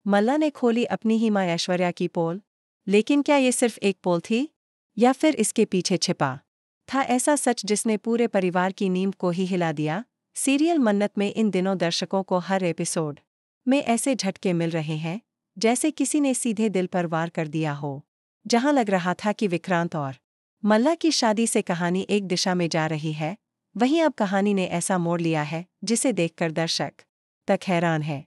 मल्ला ने खोली अपनी ही मां ऐश्वर्या की पोल। लेकिन क्या ये सिर्फ एक पोल थी, या फिर इसके पीछे छिपा था ऐसा सच जिसने पूरे परिवार की नींद को ही हिला दिया? सीरियल मन्नत में इन दिनों दर्शकों को हर एपिसोड में ऐसे झटके मिल रहे हैं जैसे किसी ने सीधे दिल पर वार कर दिया हो। जहां लग रहा था कि विक्रांत और मल्ला की शादी से कहानी एक दिशा में जा रही है, वहीं अब कहानी ने ऐसा मोड़ लिया है जिसे देखकर दर्शक तक हैरान है।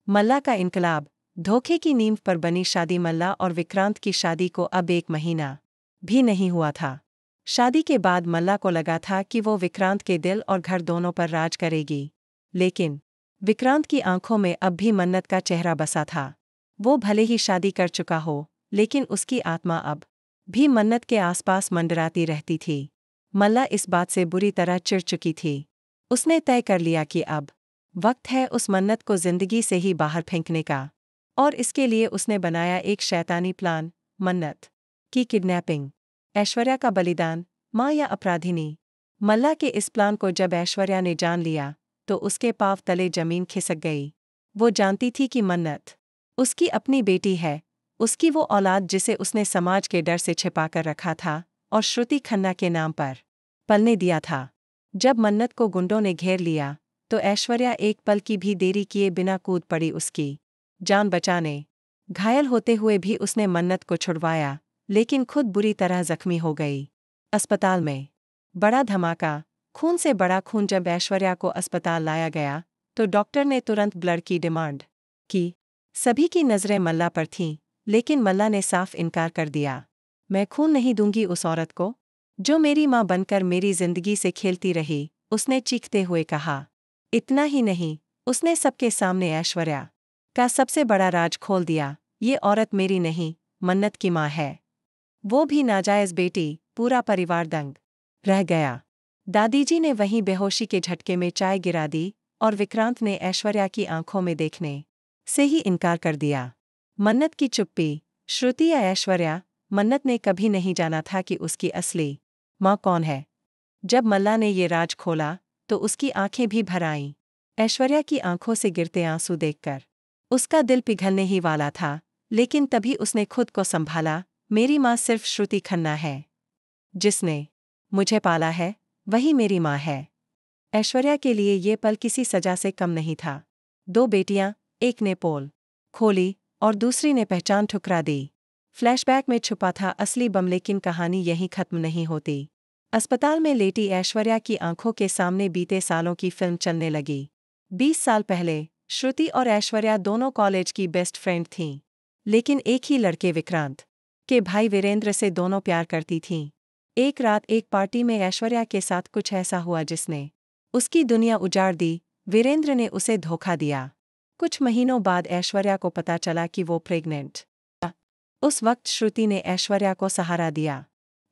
मल्ला का इनकलाब, धोखे की नींव पर बनी शादी। मल्ला और विक्रांत की शादी को अब 1 महीना भी नहीं हुआ था। शादी के बाद मल्ला को लगा था कि वो विक्रांत के दिल और घर दोनों पर राज करेगी, लेकिन विक्रांत की आंखों में अब भी मन्नत का चेहरा बसा था। वो भले ही शादी कर चुका हो, लेकिन उसकी आत्मा अब भी मन्नत के आसपास मंडराती रहती थी। मल्ला इस बात से बुरी तरह चिढ़ चुकी थी। उसने तय कर लिया कि अब वक्त है उस मन्नत को जिंदगी से ही बाहर फेंकने का, और इसके लिए उसने बनाया एक शैतानी प्लान। मन्नत की किडनैपिंग, ऐश्वर्या का बलिदान, मां या अपराधिनी। मल्ला के इस प्लान को जब ऐश्वर्या ने जान लिया तो उसके पांव तले जमीन खिसक गई। वो जानती थी कि मन्नत उसकी अपनी बेटी है, उसकी वो औलाद जिसे उसने समाज के डर से छिपाकर रखा था और श्रुति खन्ना के नाम पर पलने दिया था। जब मन्नत को गुंडों ने घेर लिया तो ऐश्वर्या एक पल की भी देरी किए बिना कूद पड़ी उसकी जान बचाने। घायल होते हुए भी उसने मन्नत को छुड़वाया, लेकिन खुद बुरी तरह जख्मी हो गई। अस्पताल में बड़ा धमाका, खून से बड़ा खून। जब ऐश्वर्या को अस्पताल लाया गया तो डॉक्टर ने तुरंत ब्लड की डिमांड की। सभी की नज़रें मल्ला पर थीं, लेकिन मल्ला ने साफ इनकार कर दिया। मैं खून नहीं दूंगी उस औरत को जो मेरी मां बनकर मेरी जिंदगी से खेलती रही, उसने चीखते हुए कहा। इतना ही नहीं, उसने सबके सामने ऐश्वर्या का सबसे बड़ा राज खोल दिया। ये औरत मेरी नहीं, मन्नत की मां है, वो भी नाजायज बेटी। पूरा परिवार दंग रह गया। दादीजी ने वहीं बेहोशी के झटके में चाय गिरा दी और विक्रांत ने ऐश्वर्या की आंखों में देखने से ही इनकार कर दिया। मन्नत की चुप्पी, श्रुति या ऐश्वर्या, मन्नत ने कभी नहीं जाना था कि उसकी असली मां कौन है। जब मल्ला ने ये राज खोला तो उसकी आंखें भी भर आईं। ऐश्वर्या की आंखों से गिरते आंसू देखकर उसका दिल पिघलने ही वाला था, लेकिन तभी उसने खुद को संभाला। मेरी मां सिर्फ श्रुति खन्ना है, जिसने मुझे पाला है, वही मेरी मां है। ऐश्वर्या के लिए ये पल किसी सजा से कम नहीं था। 2 बेटियां, एक ने पोल खोली और दूसरी ने पहचान ठुकरा दी। फ्लैशबैक में छुपा था असली बम, लेकिन कहानी यहीं खत्म नहीं होती। अस्पताल में लेटी ऐश्वर्या की आंखों के सामने बीते सालों की फिल्म चलने लगी। 20 साल पहले श्रुति और ऐश्वर्या दोनों कॉलेज की बेस्ट फ्रेंड थीं, लेकिन एक ही लड़के विक्रांत के भाई वीरेंद्र से दोनों प्यार करती थीं। एक रात एक पार्टी में ऐश्वर्या के साथ कुछ ऐसा हुआ जिसने उसकी दुनिया उजाड़ दी। वीरेंद्र ने उसे धोखा दिया। कुछ महीनों बाद ऐश्वर्या को पता चला कि वो प्रेग्नेंट। उस वक्त श्रुति ने ऐश्वर्या को सहारा दिया।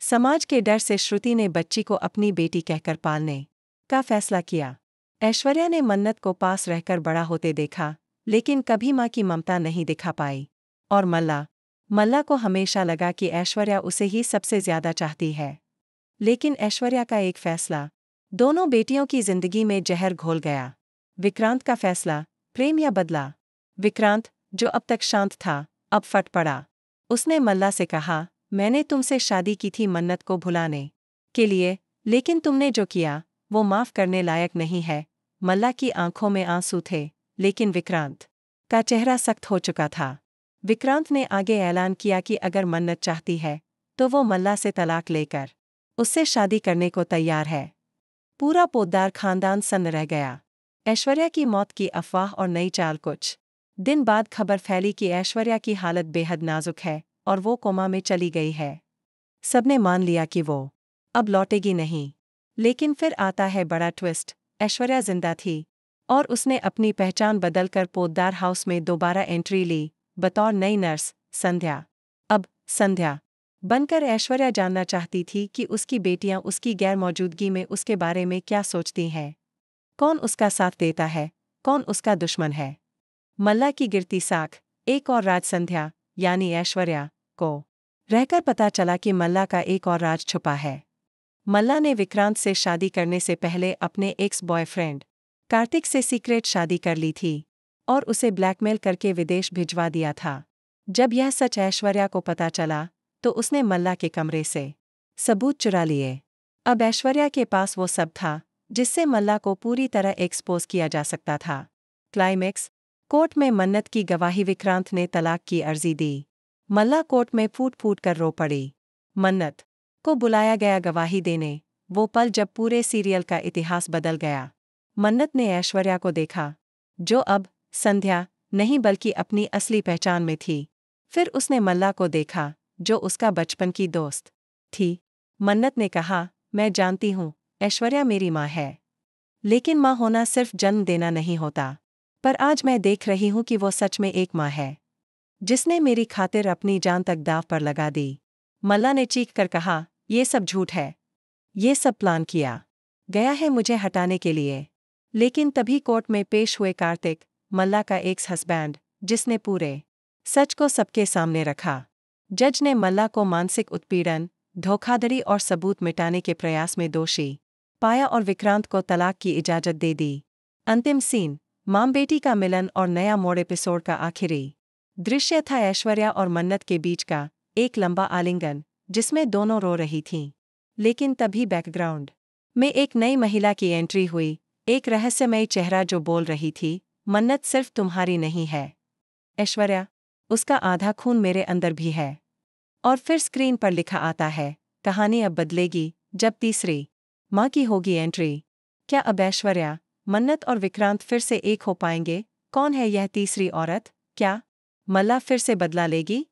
समाज के डर से श्रुति ने बच्ची को अपनी बेटी कहकर पालने का फैसला किया। ऐश्वर्या ने मन्नत को पास रहकर बड़ा होते देखा, लेकिन कभी मां की ममता नहीं दिखा पाई। और मल्ला को हमेशा लगा कि ऐश्वर्या उसे ही सबसे ज्यादा चाहती है। लेकिन ऐश्वर्या का एक फैसला दोनों बेटियों की जिंदगी में जहर घोल गया। विक्रांत का फैसला, प्रेम या बदला। विक्रांत, जो अब तक शांत था, अब फट पड़ा। उसने मल्ला से कहा, मैंने तुमसे शादी की थी मन्नत को भुलाने के लिए, लेकिन तुमने जो किया वो माफ करने लायक नहीं है। मल्ला की आंखों में आंसू थे, लेकिन विक्रांत का चेहरा सख्त हो चुका था। विक्रांत ने आगे ऐलान किया कि अगर मन्नत चाहती है तो वो मल्ला से तलाक लेकर उससे शादी करने को तैयार है। पूरा पोद्दार खानदान सन्न रह गया। ऐश्वर्या की मौत की अफवाह और नई चाल। कुछ दिन बाद खबर फैली कि ऐश्वर्या की हालत बेहद नाजुक है और वो कोमा में चली गई है। सबने मान लिया कि वो अब लौटेगी नहीं। लेकिन फिर आता है बड़ा ट्विस्ट। ऐश्वर्या जिंदा थी और उसने अपनी पहचान बदलकर पोद्दार हाउस में दोबारा एंट्री ली बतौर नई नर्स संध्या। अब संध्या बनकर ऐश्वर्या जानना चाहती थी कि उसकी बेटियां उसकी गैर मौजूदगी में उसके बारे में क्या सोचती हैं। कौन उसका साथ देता है, कौन उसका दुश्मन है। मल्ला की गिरती साख, एक और राज। संध्या यानी ऐश्वर्या को रहकर पता चला कि मल्ला का एक और राज छुपा है। मल्ला ने विक्रांत से शादी करने से पहले अपने एक्स बॉयफ्रेंड कार्तिक से सीक्रेट शादी कर ली थी और उसे ब्लैकमेल करके विदेश भिजवा दिया था। जब यह सच ऐश्वर्या को पता चला तो उसने मल्ला के कमरे से सबूत चुरा लिए। अब ऐश्वर्या के पास वो सब था जिससे मल्ला को पूरी तरह एक्सपोज किया जा सकता था। क्लाइमेक्स, कोर्ट में मन्नत की गवाही। विक्रांत ने तलाक की अर्जी दी। मल्ला कोर्ट में फूट फूट कर रो पड़ी। मन्नत को बुलाया गया गवाही देने, वो पल जब पूरे सीरियल का इतिहास बदल गया। मन्नत ने ऐश्वर्या को देखा, जो अब संध्या नहीं बल्कि अपनी असली पहचान में थी। फिर उसने मल्ला को देखा, जो उसका बचपन की दोस्त थी। मन्नत ने कहा, मैं जानती हूँ, ऐश्वर्या मेरी माँ है। लेकिन माँ होना सिर्फ जन्म देना नहीं होता। पर आज मैं देख रही हूँ कि वो सच में एक माँ है, जिसने मेरी खातिर अपनी जान तक दांव पर लगा दी। मल्ला ने चीख कर कहा, ये सब झूठ है। ये सब प्लान किया गया है मुझे हटाने के लिए। लेकिन तभी कोर्ट में पेश हुए कार्तिक, मल्ला का एक्स हस्बैंड, जिसने पूरे सच को सबके सामने रखा। जज ने मल्ला को मानसिक उत्पीड़न, धोखाधड़ी और सबूत मिटाने के प्रयास में दोषी पाया और विक्रांत को तलाक की इजाजत दे दी। अंतिम सीन, मां बेटी का मिलन और नया मोड़। एपिसोड का आखिरी दृश्य था ऐश्वर्या और मन्नत के बीच का एक लंबा आलिंगन, जिसमें दोनों रो रही थीं। लेकिन तभी बैकग्राउंड में एक नई महिला की एंट्री हुई, एक रहस्यमयी चेहरा जो बोल रही थी, मन्नत सिर्फ तुम्हारी नहीं है ऐश्वर्या, उसका आधा खून मेरे अंदर भी है। और फिर स्क्रीन पर लिखा आता है, कहानी अब बदलेगी जब तीसरी माँ की होगी एंट्री। क्या अब ऐश्वर्या, मन्नत और विक्रांत फिर से एक हो पाएंगे? कौन है यह तीसरी औरत? क्या मल्ला फिर से बदला लेगी?